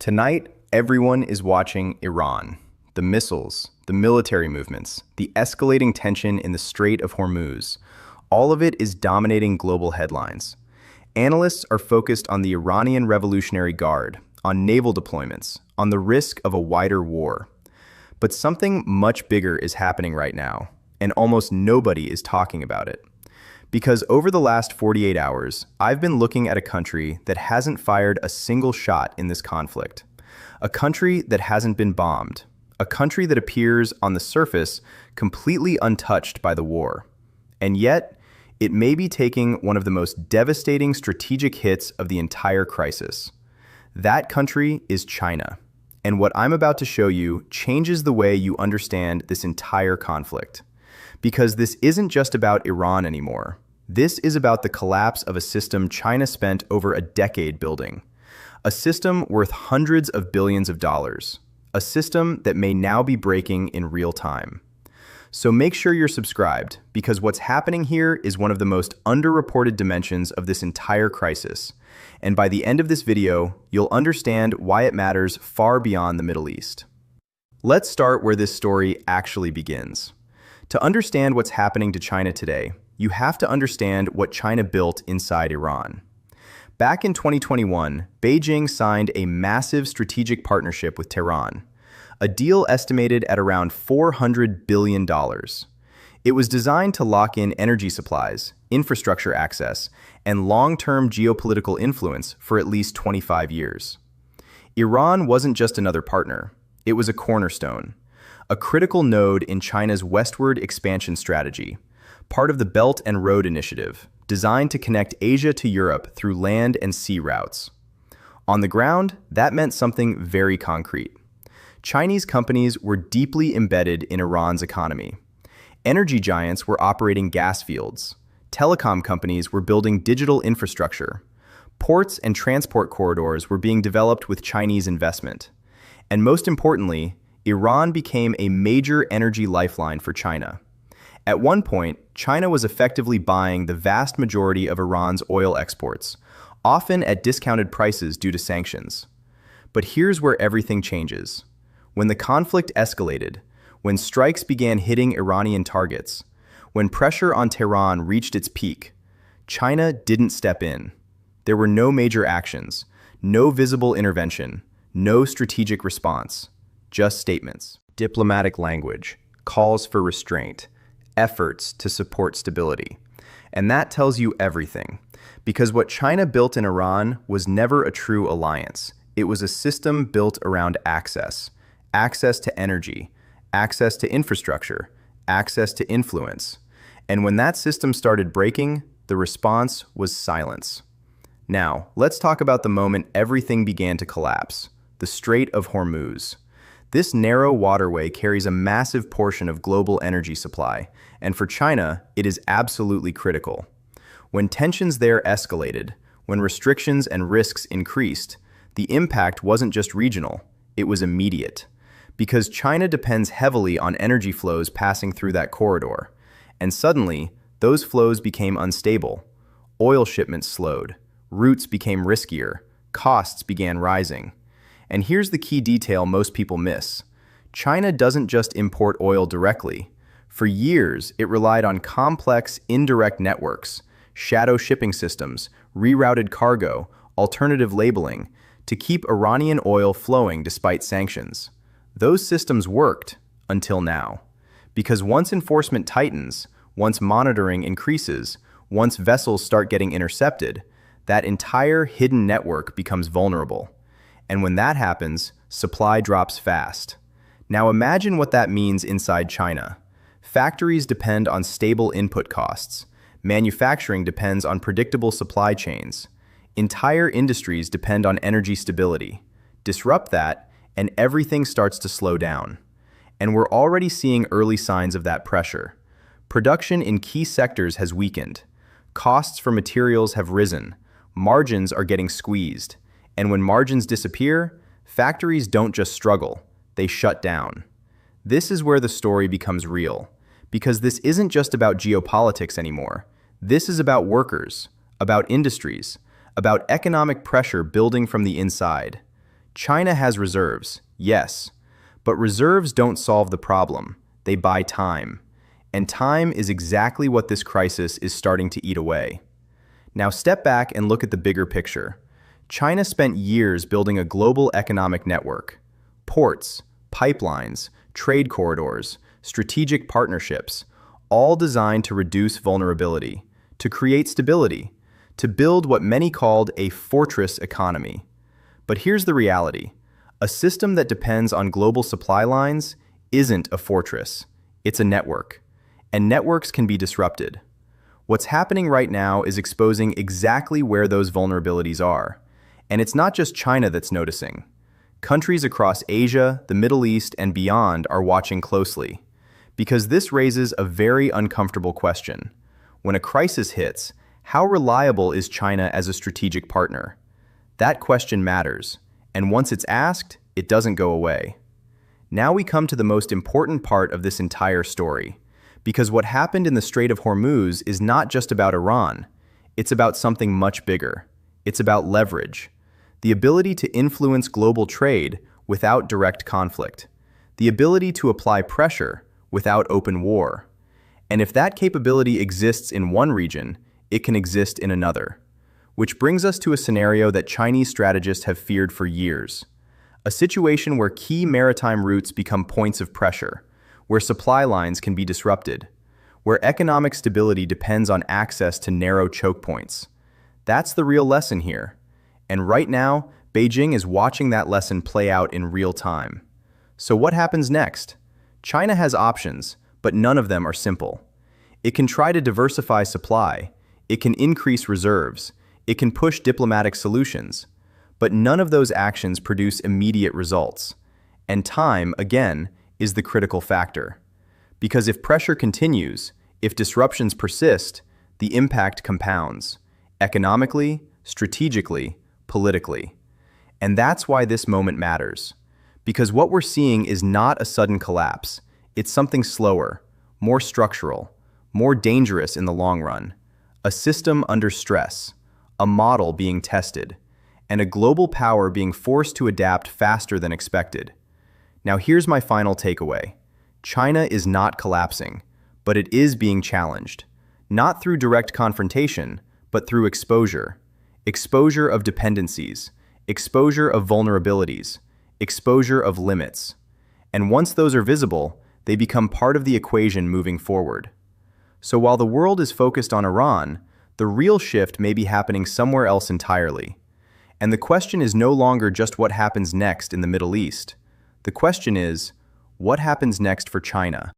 Tonight, everyone is watching Iran. The missiles, the military movements, the escalating tension in the Strait of Hormuz. All of it is dominating global headlines. Analysts are focused on the Iranian Revolutionary Guard, on naval deployments, on the risk of a wider war. But something much bigger is happening right now, and almost nobody is talking about it. Because over the last 48 hours, I've been looking at a country that hasn't fired a single shot in this conflict. A country that hasn't been bombed. A country that appears on the surface completely untouched by the war. And yet, it may be taking one of the most devastating strategic hits of the entire crisis. That country is China. And what I'm about to show you changes the way you understand this entire conflict. Because this isn't just about Iran anymore. This is about the collapse of a system China spent over a decade building. A system worth hundreds of billions of dollars. A system that may now be breaking in real time. So make sure you're subscribed, because what's happening here is one of the most underreported dimensions of this entire crisis. And by the end of this video, you'll understand why it matters far beyond the Middle East. Let's start where this story actually begins. To understand what's happening to China today, you have to understand what China built inside Iran. Back in 2021, Beijing signed a massive strategic partnership with Tehran, a deal estimated at around $400 billion. It was designed to lock in energy supplies, infrastructure access, and long-term geopolitical influence for at least 25 years. Iran wasn't just another partner, it was a cornerstone, a critical node in China's westward expansion strategy, part of the Belt and Road Initiative, designed to connect Asia to Europe through land and sea routes. On the ground, that meant something very concrete. Chinese companies were deeply embedded in Iran's economy. Energy giants were operating gas fields. Telecom companies were building digital infrastructure. Ports and transport corridors were being developed with Chinese investment. And most importantly, Iran became a major energy lifeline for China. At one point, China was effectively buying the vast majority of Iran's oil exports, often at discounted prices due to sanctions. But here's where everything changes. When the conflict escalated, when strikes began hitting Iranian targets, when pressure on Tehran reached its peak, China didn't step in. There were no major actions, no visible intervention, no strategic response, just statements. Diplomatic language, calls for restraint, efforts to support stability. And that tells you everything, because what China built in Iran was never a true alliance. It was a system built around access to energy, access to infrastructure, access to influence. And when that system started breaking, the response was silence. Now, let's talk about the moment everything began to collapse, the Strait of Hormuz. This narrow waterway carries a massive portion of global energy supply, and for China, it is absolutely critical. When tensions there escalated, when restrictions and risks increased, the impact wasn't just regional, it was immediate. Because China depends heavily on energy flows passing through that corridor. And suddenly, those flows became unstable. Oil shipments slowed, routes became riskier, costs began rising. And here's the key detail most people miss. China doesn't just import oil directly. For years, it relied on complex, indirect networks, shadow shipping systems, rerouted cargo, alternative labeling, to keep Iranian oil flowing despite sanctions. Those systems worked until now. Because once enforcement tightens, once monitoring increases, once vessels start getting intercepted, that entire hidden network becomes vulnerable. And when that happens, supply drops fast. Now imagine what that means inside China. Factories depend on stable input costs. Manufacturing depends on predictable supply chains. Entire industries depend on energy stability. Disrupt that, and everything starts to slow down. And we're already seeing early signs of that pressure. Production in key sectors has weakened. Costs for materials have risen. Margins are getting squeezed. And when margins disappear, factories don't just struggle, they shut down. This is where the story becomes real, because this isn't just about geopolitics anymore. This is about workers, about industries, about economic pressure building from the inside. China has reserves, yes, but reserves don't solve the problem. They buy time. And time is exactly what this crisis is starting to eat away. Now step back and look at the bigger picture. China spent years building a global economic network. Ports, pipelines, trade corridors, strategic partnerships, all designed to reduce vulnerability, to create stability, to build what many called a fortress economy. But here's the reality. A system that depends on global supply lines isn't a fortress. It's a network. And networks can be disrupted. What's happening right now is exposing exactly where those vulnerabilities are. And it's not just China that's noticing. Countries across Asia, the Middle East, and beyond are watching closely. Because this raises a very uncomfortable question. When a crisis hits, how reliable is China as a strategic partner? That question matters, and once it's asked, it doesn't go away. Now we come to the most important part of this entire story, because what happened in the Strait of Hormuz is not just about Iran, it's about something much bigger. It's about leverage, the ability to influence global trade without direct conflict, the ability to apply pressure without open war. And if that capability exists in one region, it can exist in another. Which brings us to a scenario that Chinese strategists have feared for years. A situation where key maritime routes become points of pressure, where supply lines can be disrupted, where economic stability depends on access to narrow choke points. That's the real lesson here. And right now, Beijing is watching that lesson play out in real time. So what happens next? China has options, but none of them are simple. It can try to diversify supply, it can increase reserves, it can push diplomatic solutions, but none of those actions produce immediate results. And time, again, is the critical factor. Because if pressure continues, if disruptions persist, the impact compounds, economically, strategically, politically. And that's why this moment matters. Because what we're seeing is not a sudden collapse, it's something slower, more structural, more dangerous in the long run, a system under stress, a model being tested, and a global power being forced to adapt faster than expected. Now here's my final takeaway. China is not collapsing, but it is being challenged, not through direct confrontation, but through exposure. Exposure of dependencies, exposure of vulnerabilities, exposure of limits. And once those are visible, they become part of the equation moving forward. So while the world is focused on Iran, the real shift may be happening somewhere else entirely. And the question is no longer just what happens next in the Middle East. The question is, what happens next for China?